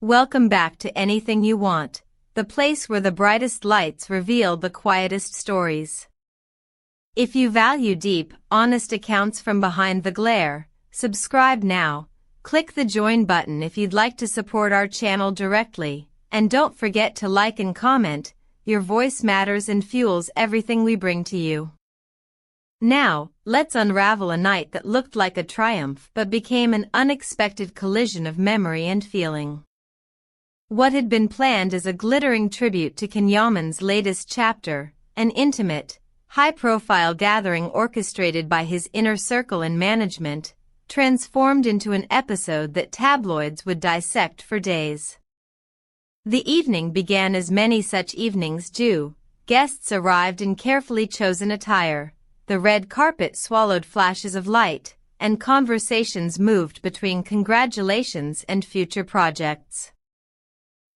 Welcome back to Anything You Want, the place where the brightest lights reveal the quietest stories. If you value deep, honest accounts from behind the glare, subscribe now. Click the join button if you'd like to support our channel directly, and don't forget to like and comment. Your voice matters and fuels everything we bring to you. Now, let's unravel a night that looked like a triumph but became an unexpected collision of memory and feeling. What had been planned as a glittering tribute to Can Yaman's latest chapter, an intimate, high-profile gathering orchestrated by his inner circle and management, transformed into an episode that tabloids would dissect for days. The evening began as many such evenings do. Guests arrived in carefully chosen attire, the red carpet swallowed flashes of light, and conversations moved between congratulations and future projects.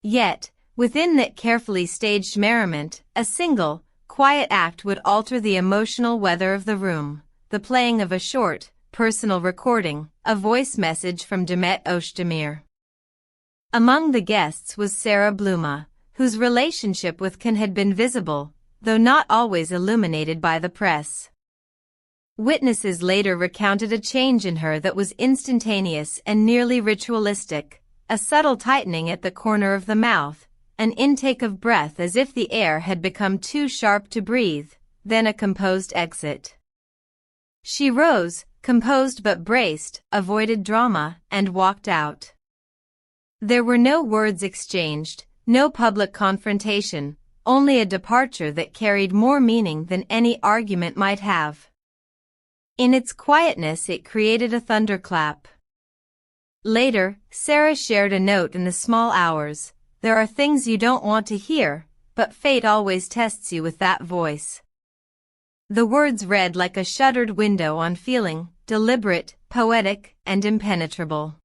Yet, within that carefully staged merriment, a single, quiet act would alter the emotional weather of the room: the playing of a short, personal recording, a voice message from Demet Özdemir. Among the guests was Sarah Bluma, whose relationship with Can had been visible, though not always illuminated by the press. Witnesses later recounted a change in her that was instantaneous and nearly ritualistic: a subtle tightening at the corner of the mouth, an intake of breath as if the air had become too sharp to breathe, then a composed exit. She rose, composed but braced, avoided drama, and walked out. There were no words exchanged, no public confrontation, only a departure that carried more meaning than any argument might have. In its quietness it created a thunderclap. Later, Sarah shared a note in the small hours: "There are things you don't want to hear, but fate always tests you with that voice." The words read like a shuttered window on feeling, deliberate, poetic, and impenetrable.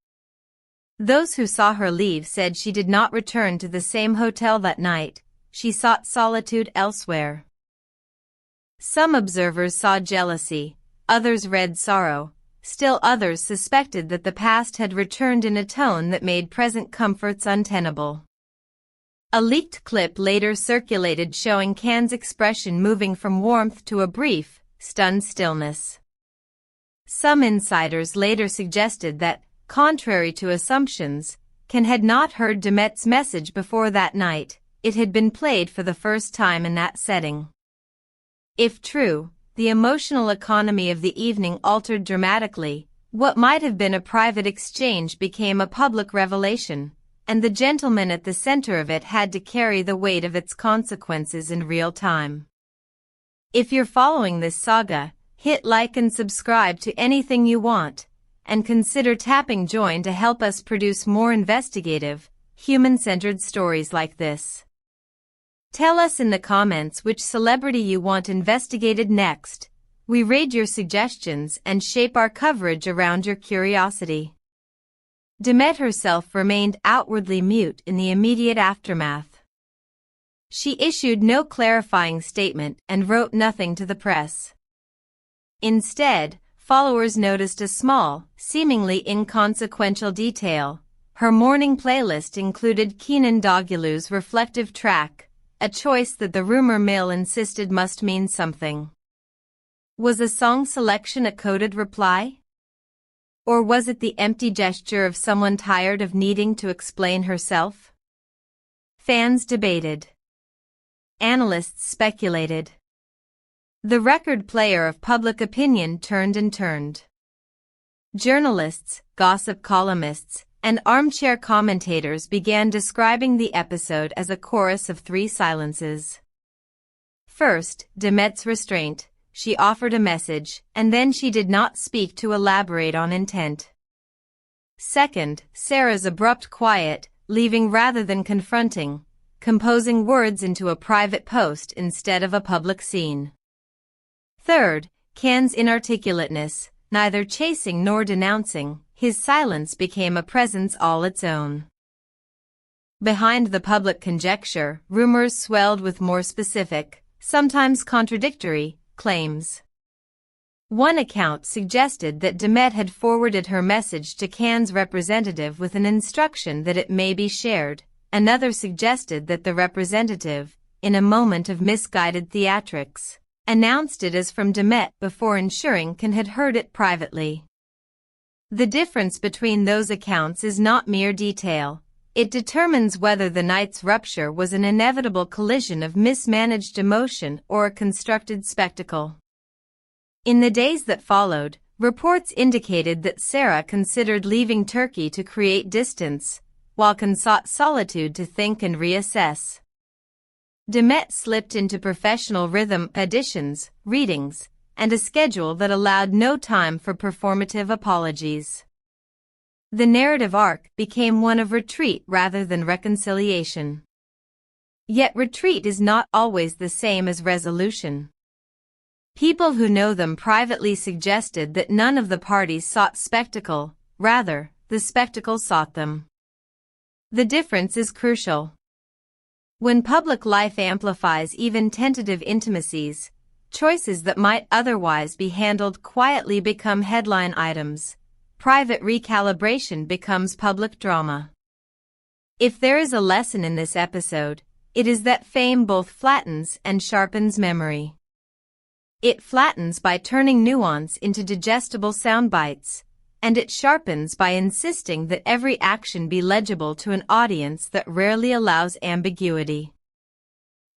Those who saw her leave said she did not return to the same hotel that night. She sought solitude elsewhere. Some observers saw jealousy, others read sorrow. Still others suspected that the past had returned in a tone that made present comforts untenable. A leaked clip later circulated showing Can's expression moving from warmth to a brief, stunned stillness. Some insiders later suggested that, contrary to assumptions, Can had not heard Demet's message before that night. It had been played for the first time in that setting. If true, the emotional economy of the evening altered dramatically. What might have been a private exchange became a public revelation, and the gentleman at the center of it had to carry the weight of its consequences in real time. If you're following this saga, hit like and subscribe to Anything You Want, and consider tapping join to help us produce more investigative, human-centered stories like this. Tell us in the comments which celebrity you want investigated next. We read your suggestions and shape our coverage around your curiosity. Demet herself remained outwardly mute in the immediate aftermath. She issued no clarifying statement and wrote nothing to the press. Instead, followers noticed a small, seemingly inconsequential detail. Her morning playlist included Kenan Doğulu's reflective track, a choice that the rumor mill insisted must mean something. Was a song selection a coded reply? Or was it the empty gesture of someone tired of needing to explain herself? Fans debated. Analysts speculated. The record player of public opinion turned and turned. Journalists, gossip columnists, and armchair commentators began describing the episode as a chorus of three silences. First, Demet's restraint: she offered a message, and then she did not speak to elaborate on intent. Second, Sarah's abrupt quiet, leaving rather than confronting, composing words into a private post instead of a public scene. Third, Can's inarticulateness, neither chasing nor denouncing. His silence became a presence all its own. Behind the public conjecture, rumors swelled with more specific, sometimes contradictory, claims. One account suggested that Demet had forwarded her message to Can's representative with an instruction that it may be shared. Another suggested that the representative, in a moment of misguided theatrics, announced it as from Demet before ensuring Can had heard it privately. The difference between those accounts is not mere detail. It determines whether the night's rupture was an inevitable collision of mismanaged emotion or a constructed spectacle. In the days that followed, reports indicated that Sarah considered leaving Turkey to create distance, while Can sought solitude to think and reassess. Demet slipped into professional rhythm auditions, readings, and a schedule that allowed no time for performative apologies. The narrative arc became one of retreat rather than reconciliation. Yet retreat is not always the same as resolution. People who know them privately suggested that none of the parties sought spectacle, rather, the spectacle sought them. The difference is crucial. When public life amplifies even tentative intimacies, choices that might otherwise be handled quietly become headline items. Private recalibration becomes public drama. If there is a lesson in this episode, it is that fame both flattens and sharpens memory. It flattens by turning nuance into digestible soundbites, and it sharpens by insisting that every action be legible to an audience that rarely allows ambiguity.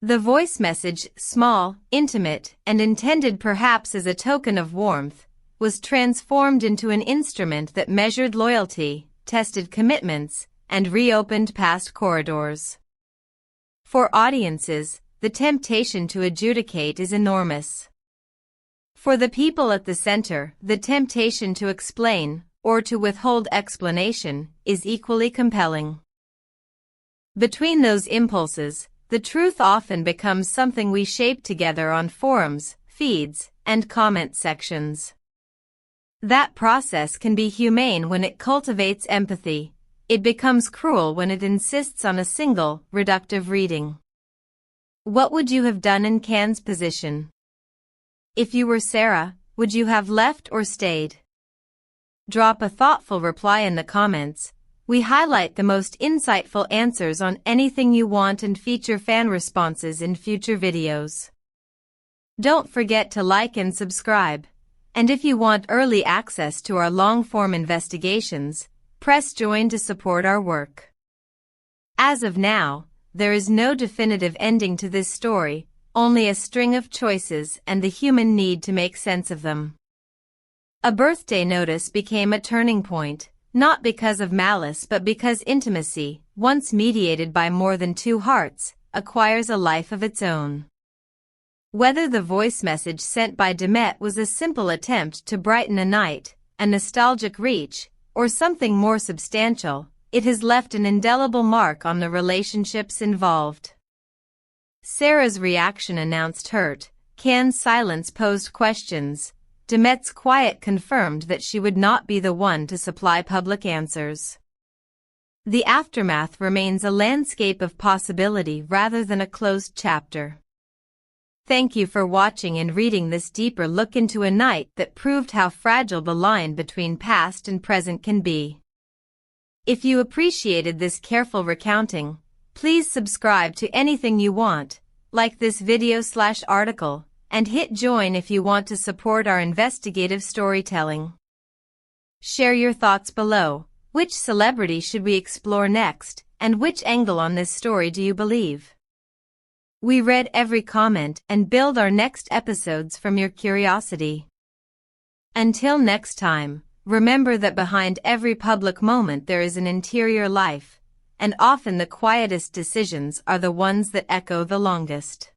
The voice message, small, intimate, and intended perhaps as a token of warmth, was transformed into an instrument that measured loyalty, tested commitments, and reopened past corridors. For audiences, the temptation to adjudicate is enormous. For the people at the center, the temptation to explain, or to withhold explanation, is equally compelling. Between those impulses, the truth often becomes something we shape together on forums, feeds, and comment sections. That process can be humane when it cultivates empathy. It becomes cruel when it insists on a single, reductive reading. What would you have done in Can's position? If you were Sarah, would you have left or stayed? Drop a thoughtful reply in the comments. We highlight the most insightful answers on anything you want and feature fan responses in future videos. Don't forget to like and subscribe. And if you want early access to our long-form investigations, press join to support our work. As of now, there is no definitive ending to this story, only a string of choices and the human need to make sense of them. A birthday notice became a turning point, not because of malice but because intimacy, once mediated by more than two hearts, acquires a life of its own. Whether the voice message sent by Demet was a simple attempt to brighten a night, a nostalgic reach, or something more substantial, it has left an indelible mark on the relationships involved. Sarah's reaction announced hurt, Can's silence posed questions, Demet's quiet confirmed that she would not be the one to supply public answers. The aftermath remains a landscape of possibility rather than a closed chapter. Thank you for watching and reading this deeper look into a night that proved how fragile the line between past and present can be. If you appreciated this careful recounting, please subscribe to Anything You Want, like this video/article, and hit join if you want to support our investigative storytelling. Share your thoughts below. Which celebrity should we explore next, and which angle on this story do you believe? We read every comment and build our next episodes from your curiosity. Until next time, remember that behind every public moment there is an interior life, and often the quietest decisions are the ones that echo the longest.